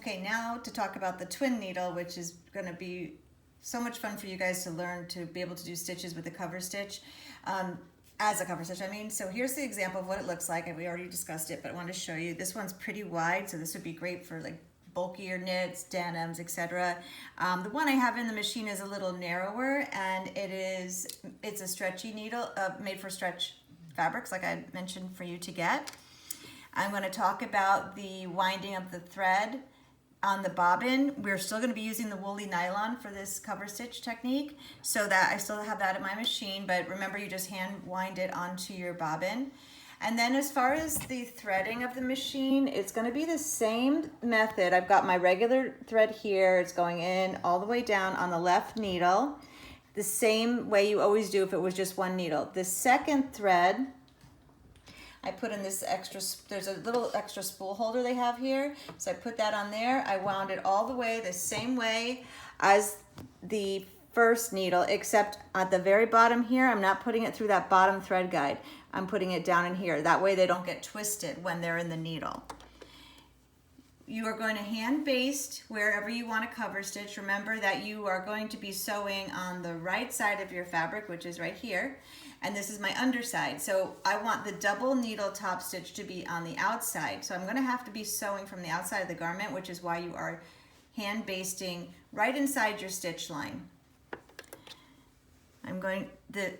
Okay, now to talk about the twin needle, which is going to be so much fun for you guys to learn to be able to do stitches with a cover stitch, as a cover stitch, I mean. So here's the example of what it looks like, and we already discussed it, but I want to show you. This one's pretty wide, so this would be great for like bulkier knits, denims, etc. The one I have in the machine is a little narrower, and it's a stretchy needle made for stretch fabrics, like I mentioned for you to get. I'm going to talk about the winding of the thread on the bobbin. We're still going to be using the woolly nylon for this cover stitch technique, so that I still have that in my machine, but remember, you just hand wind it onto your bobbin. And then as far as the threading of the machine, it's going to be the same method. I've got my regular thread here. It's going in all the way down on the left needle, the same way you always do if it was just one needle. The second thread, I put in this extra, there's a little extra spool holder they have here. So I put that on there. I wound it all the way the same way as the first needle, except at the very bottom here, I'm not putting it through that bottom thread guide. I'm putting it down in here. That way they don't get twisted when they're in the needle. You are going to hand baste wherever you want to cover stitch. Remember that you are going to be sewing on the right side of your fabric, which is right here. And this is my underside. So I want the double needle top stitch to be on the outside. So I'm going to have to be sewing from the outside of the garment, which is why you are hand basting right inside your stitch line. I'm going,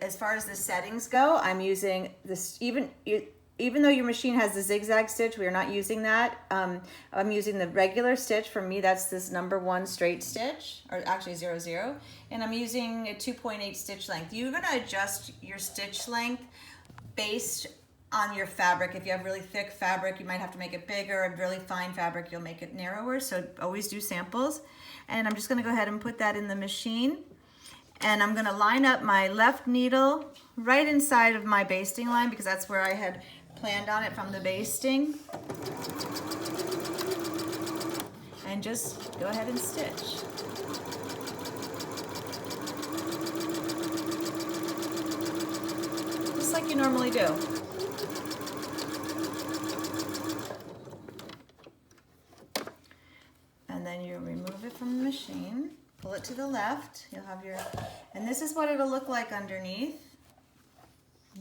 as far as the settings go, I'm using this, even though your machine has the zigzag stitch, we are not using that. I'm using the regular stitch. For me, that's this #1 straight stitch, or actually 0, and I'm using a 2.8 stitch length. You're gonna adjust your stitch length based on your fabric. If you have really thick fabric, you might have to make it bigger, and really fine fabric, you'll make it narrower, so always do samples. And I'm just gonna go ahead and put that in the machine. And I'm gonna line up my left needle right inside of my basting line, because that's where I had planned on it from the basting. And just go ahead and stitch. Just like you normally do. And then you remove it from the machine, pull it to the left. You'll have your, and this is what it'll look like underneath.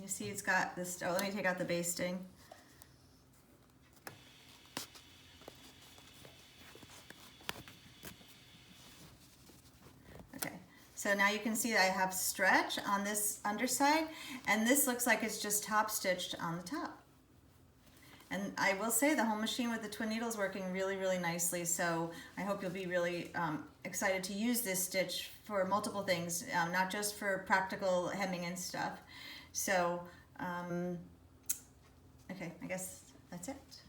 You see it's got this, oh, let me take out the basting. Okay, so now you can see that I have stretch on this underside, and this looks like it's just top stitched on the top. And I will say the whole machine with the twin needles working really, really nicely, so I hope you'll be really excited to use this stitch for multiple things, not just for practical hemming and stuff. So, okay, I guess that's it.